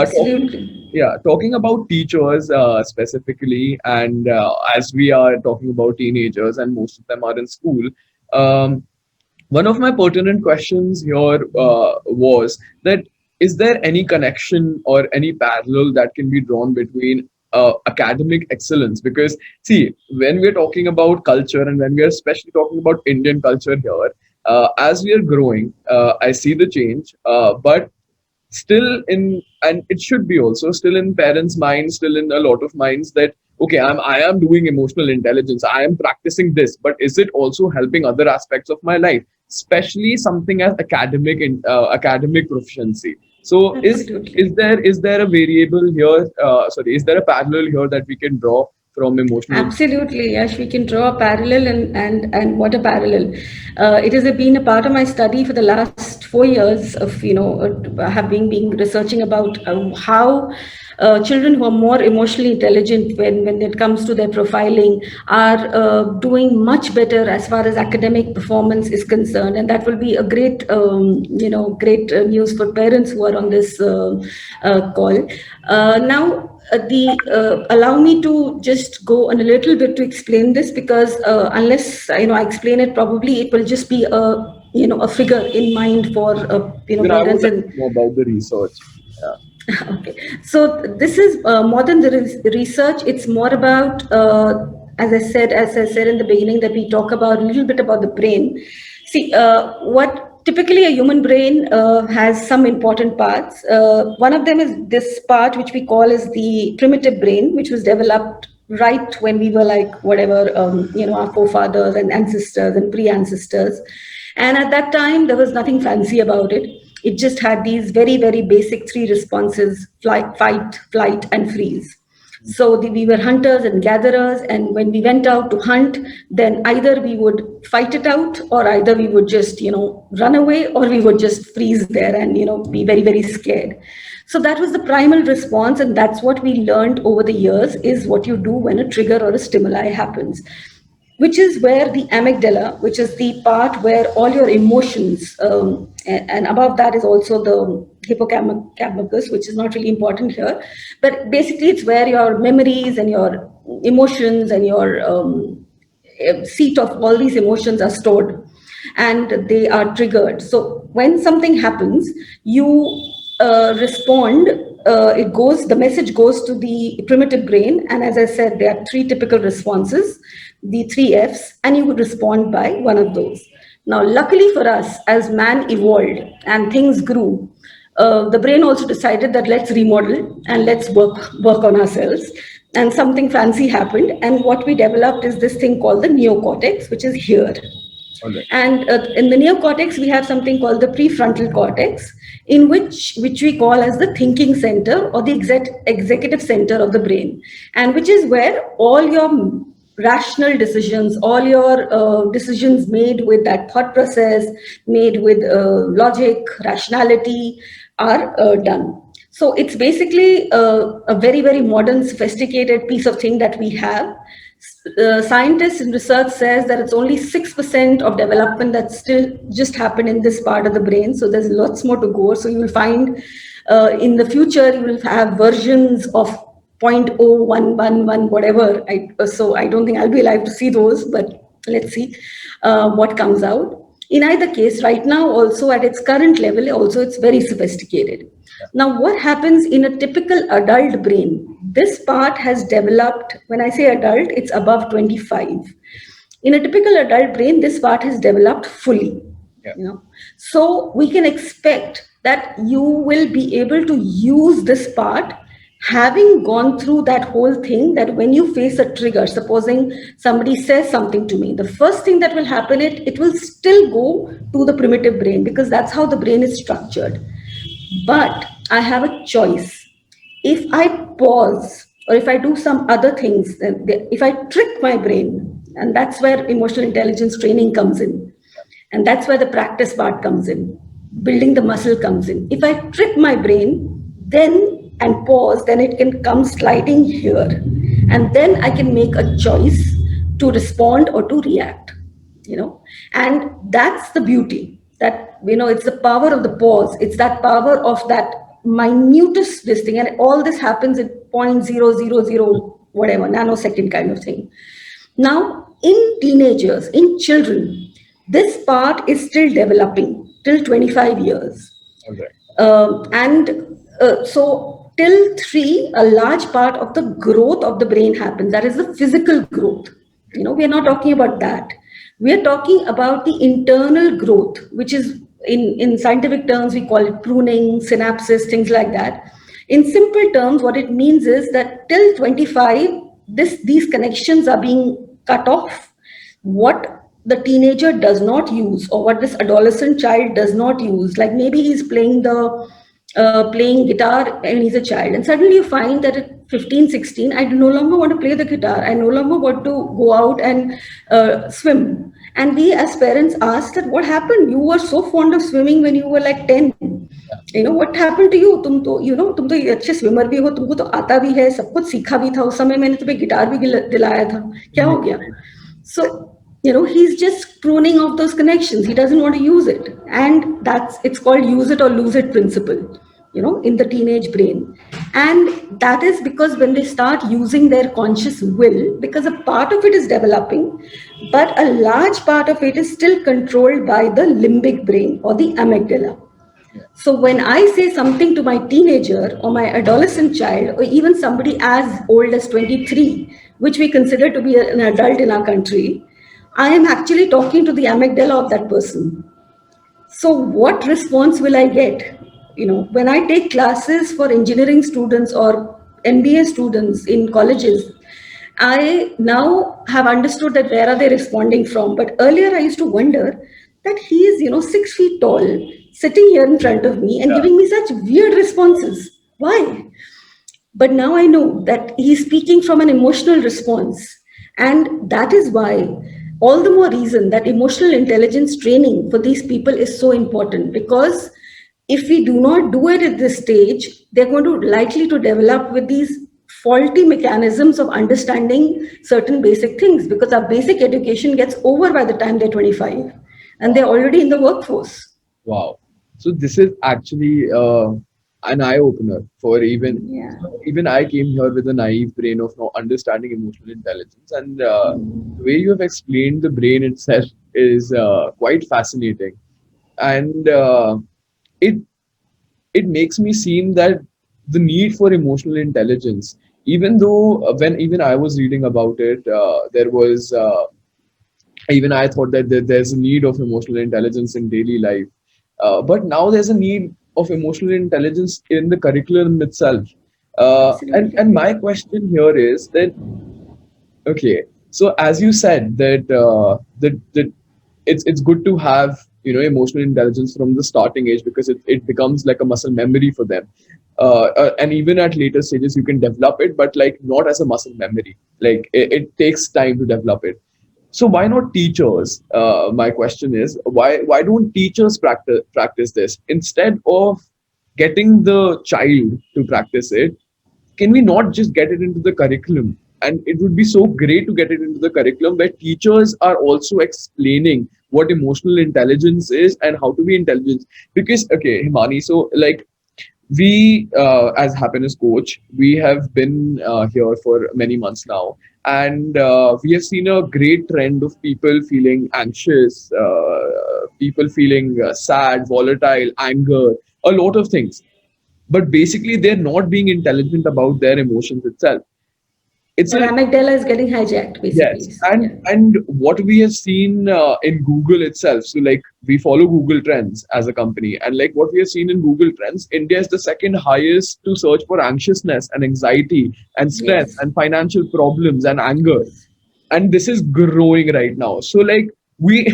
Talking, Absolutely. yeah, talking about teachers specifically, and as we are talking about teenagers, and most of them are in school. Um, One of my pertinent questions here was that is there any connection or any parallel that can be drawn between academic excellence? Because, see, when we're talking about culture and when we are especially talking about Indian culture here, as we are growing, I see the change, but still in, and it should be also still in parents minds, still in a lot of minds, that okay, I am doing emotional intelligence, I am practicing this, but is it also helping other aspects of my life, especially something as academic and academic proficiency? So Absolutely. is there a variable here, sorry, is there a parallel here that we can draw from emotional Absolutely, yes, we can draw a parallel, and what a parallel. It has been a part of my study for the last 4 years of, have been being researching about how children who are more emotionally intelligent when it comes to their profiling are doing much better as far as academic performance is concerned. And that will be a great news for parents who are on this call. Now, the allow me to just go on a little bit to explain this, because unless I explain it, probably it will just be a figure in mind for even I would parents. like And to know about the research. Yeah. okay, so this is more than the research. It's more about, as I said in the beginning, that we talk about a little bit about the brain. See, what typically a human brain has some important parts. One of them is this part which we call as the primitive brain, which was developed right when we were like whatever, our forefathers and ancestors and pre-ancestors. And at that time, there was nothing fancy about it. It just had these very, very basic three responses: flight, fight, flight, and freeze. So we were hunters and gatherers, and when we went out to hunt, then either we would fight it out, or either we would just run away, or we would just freeze there and be very, very scared. So that was the primal response, and that's what we learned over the years, is what you do when a trigger or a stimuli happens, which is where the amygdala, which is the part where all your emotions, and above that is also the hippocampus, which is not really important here, but basically it's where your memories and your emotions and your seat of all these emotions are stored, and they are triggered. So when something happens, you respond. The message goes to the primitive brain, and as I said, there are three typical responses, the three F's, and you would respond by one of those. Now, luckily for us, as man evolved and things grew, the brain also decided that let's remodel and let's work on ourselves. And something fancy happened, and what we developed is this thing called the neocortex, which is here. All right. And in the neocortex, we have something called the prefrontal cortex, in which we call as the thinking center, or the executive center of the brain, and which is where all your rational decisions, all your decisions made with that thought process, made with logic, rationality, are done. So it's basically a very, very modern, sophisticated piece of thing that we have. Scientists and research says that it's only 6% of development that still just happened in this part of the brain. So there's lots more to go. So you will find in the future, you will have versions of 0.0111 whatever. So I don't think I'll be alive to see those, but let's see what comes out. In either case, right now, also at its current level, also it's very sophisticated. Now, what happens in a typical adult brain? This part has developed, when I say adult, it's above 25. In a typical adult brain, this part has developed fully. Yeah. So we can expect that you will be able to use this part, having gone through that whole thing, that when you face a trigger, supposing somebody says something to me, the first thing that will happen, it will still go to the primitive brain, because that's how the brain is structured. But I have a choice. If I pause, or if I do some other things, if I trick my brain, and that's where emotional intelligence training comes in, and that's where the practice part comes in, building the muscle comes in. If I trick my brain, then and pause, then it can come sliding here. And then I can make a choice to respond or to react. And that's the beauty, that it's the power of the pause. It's that power of that minutest this thing, and all this happens at 0.000 whatever nanosecond kind of thing. Now, in teenagers, in children, this part is still developing till 25 years. Okay. So till 3, a large part of the growth of the brain happens. That is the physical growth. We are not talking about that. We are talking about the internal growth, which is in scientific terms, we call it pruning, synapses, things like that. In simple terms, what it means is that till 25, these connections are being cut off. What the teenager does not use, or what this adolescent child does not use, like maybe he's playing guitar and he's a child, and suddenly you find that at 15, 16, I no longer want to play the guitar, I no longer want to go out and swim. And we as parents ask that what happened, you were so fond of swimming when you were like 10, what happened to you, तुम तो अच्छे swimmer भी हो, तुमको तो आता भी है, सब कुछ सीखा भी था, उस समय मैंने तुम्हें गिटार भी दिलाया था, क्या हो गया? So he's just pruning off those connections. He doesn't want to use it. And it's called use it or lose it principle, in the teenage brain. And that is because when they start using their conscious will, because a part of it is developing, but a large part of it is still controlled by the limbic brain or the amygdala. So when I say something to my teenager or my adolescent child, or even somebody as old as 23, which we consider to be an adult in our country, I am actually talking to the amygdala of that person. So what response will I get? When I take classes for engineering students or MBA students in colleges, I now have understood that where are they responding from. But earlier I used to wonder that he is, 6 feet tall, sitting here in front of me and giving me such weird responses. Why? But now I know that he's speaking from an emotional response. And that is why all the more reason that emotional intelligence training for these people is so important, because if we do not do it at this stage, they're going to likely to develop with these faulty mechanisms of understanding certain basic things, because our basic education gets over by the time they're 25 and they're already in the workforce. Wow. So this is actually an eye opener for even I came here with a naive brain of not understanding emotional intelligence, and the way you have explained the brain itself is quite fascinating, and it it makes me seem that the need for emotional intelligence, even though when even I was reading about it, there was even I thought that there's a need of emotional intelligence in daily life. But now there's a need of emotional intelligence in the curriculum itself. And my question here is that, okay, so as you said that it's good to have emotional intelligence from the starting age, because it becomes like a muscle memory for them. And even at later stages you can develop it, but like not as a muscle memory. Like it takes time to develop it. So why not teachers? My question is, why don't teachers practice this instead of getting the child to practice it? Can we not just get it into the curriculum? And it would be so great to get it into the curriculum where teachers are also explaining what emotional intelligence is and how to be intelligent. Because okay, Himani, so like we as happiness coach, we have been here for many months now, and we have seen a great trend of people feeling anxious, people feeling sad, volatile, anger, a lot of things, but basically they're not being intelligent about their emotions itself. It's Or a amygdala is getting hijacked, basically. Yes, and what we have seen in Google itself. So like we follow Google Trends as a company, and like what we have seen in Google Trends, India is the second highest to search for anxiousness and anxiety and stress Yes. and financial problems and anger, and this is growing right now. So like we,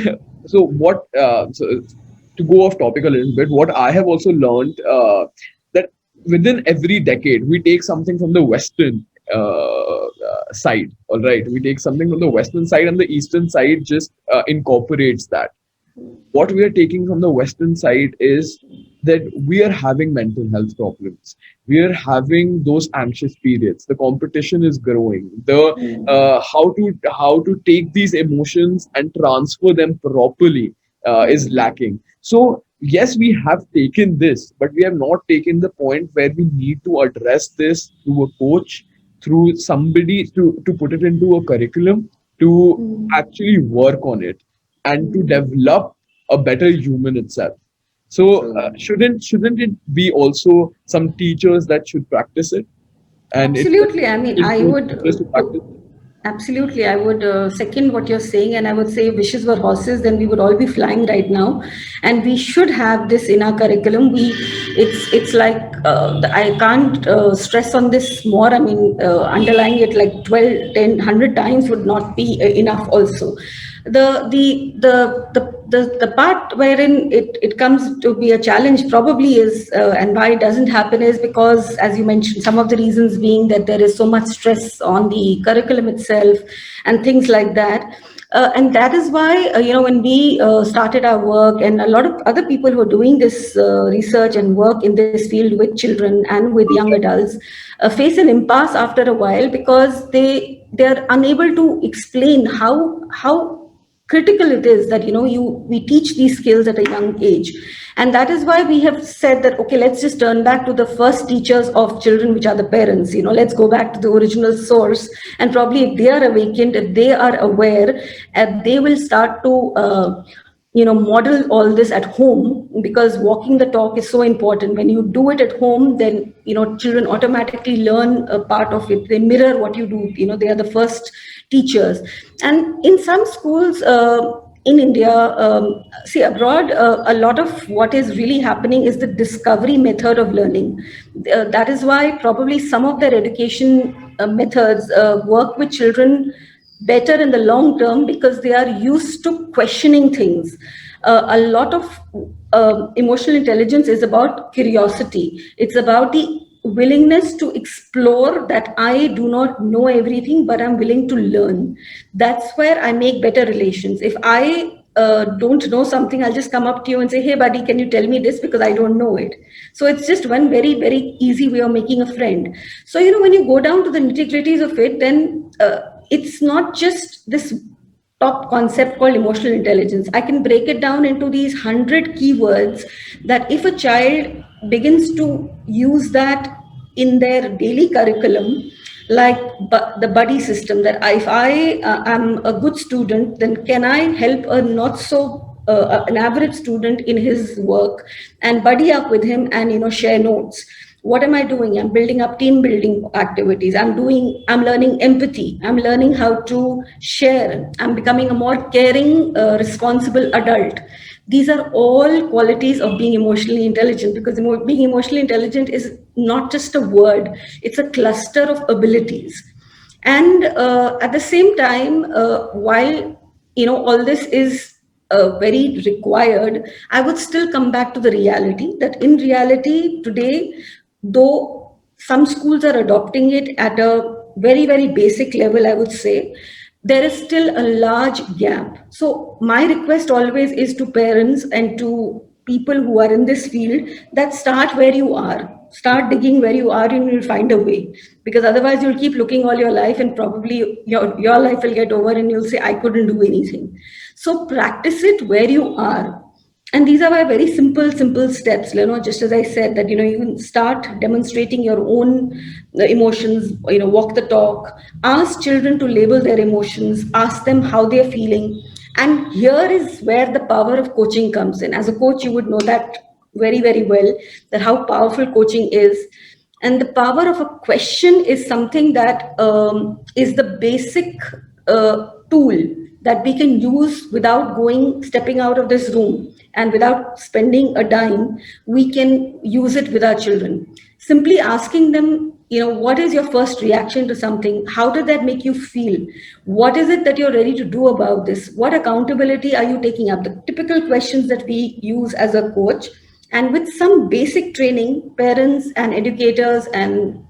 so what? So to go off topic a little bit, what I have also learned that within every decade we take something from the Western side. All right, we take something from the Western side, and the Eastern side just incorporates that. What we are taking from the Western side is that we are having mental health problems. We are having those anxious periods. The competition is growing. The how to take these emotions and transfer them properly is lacking. So yes, we have taken this, but we have not taken the point where we need to address this through a coach, through somebody to put it into a curriculum, to actually work on it and to develop a better human itself. So shouldn't it be also some teachers that should practice it, and it Absolutely. I mean, I encourage would teachers to practice it? absolutely. I would second what you're saying, and I would say, if wishes were horses, then we would all be flying right now, and we should have this in our curriculum. It's like I can't stress on this more. I mean, underlying it like 12, 10, 100 times would not be enough. Also, the part wherein it comes to be a challenge probably is, and why it doesn't happen is because, as you mentioned, some of the reasons being that there is so much stress on the curriculum itself and things like that. And that is why, when we started our work, and a lot of other people who are doing this research and work in this field with children and with young adults, face an impasse after a while, because they are unable to explain how critical it is that we teach these skills at a young age. And that is why we have said that, okay, let's just turn back to the first teachers of children, which are the parents. Let's go back to the original source, and probably if they are awakened, if they are aware, and they will start to model all this at home, because walking the talk is so important. When you do it at home, then children automatically learn a part of it. They mirror what you do. They are the first teachers. And in some schools in India, see, abroad, a lot of what is really happening is the discovery method of learning. That is why probably some of their education methods work with children better in the long term, because they are used to questioning things. A lot of emotional intelligence is about curiosity. It's about the willingness to explore, that I do not know everything, but I'm willing to learn. That's where I make better relations. If I don't know something, I'll just come up to you and say, hey, buddy, can you tell me this? Because I don't know it. So it's just one very, very easy way of making a friend. So, when you go down to the nitty gritties of it, then it's not just this top concept called emotional intelligence. I can break it down into these 100 keywords, that if a child begins to use that in their daily curriculum, like the buddy system, that if I am a good student, then can I help a not so an average student in his work, and buddy up with him, and share notes. What am I doing? I'm building up team building activities. I'm learning empathy. I'm learning how to share. I'm becoming a more caring, responsible adult. These are all qualities of being emotionally intelligent, because being emotionally intelligent is not just a word, it's a cluster of abilities. And at the same time, while all this is very required, I would still come back to the reality that in reality today, though some schools are adopting it at a very, very basic level, I would say, there is still a large gap. So my request always is to parents and to people who are in this field, that start where you are. Start digging where you are, and you'll find a way. Because otherwise, you'll keep looking all your life, and probably your life will get over, and you'll say, I couldn't do anything. So practice it where you are. And these are my very simple steps. Just as I said, that you can start demonstrating your own emotions. Walk the talk. Ask children to label their emotions. Ask them how they're feeling. And here is where the power of coaching comes in. As a coach, you would know that very, very well, that how powerful coaching is. And the power of a question is something that is the basic tool that we can use without stepping out of this room, and without spending a dime. We can use it with our children. Simply asking them, what is your first reaction to something? How did that make you feel? What is it that you're ready to do about this? What accountability are you taking up? The typical questions that we use as a coach. And with some basic training, parents and educators and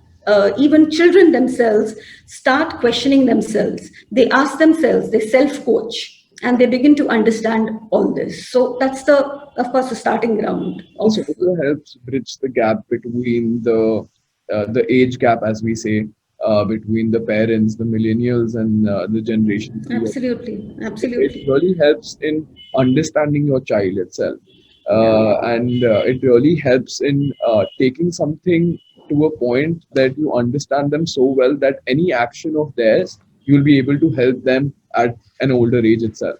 even children themselves start questioning themselves. They ask themselves, they self coach, and they begin to understand all this. So that's of course, the starting ground of. This also helps bridge the gap between the age gap, as we say, between the parents, the millennials, and the generation Z. Absolutely, It absolutely. really helps in understanding your child itself. and it really helps in taking something to a point that you understand them so well that any action of theirs you'll be able to help them at an older age itself.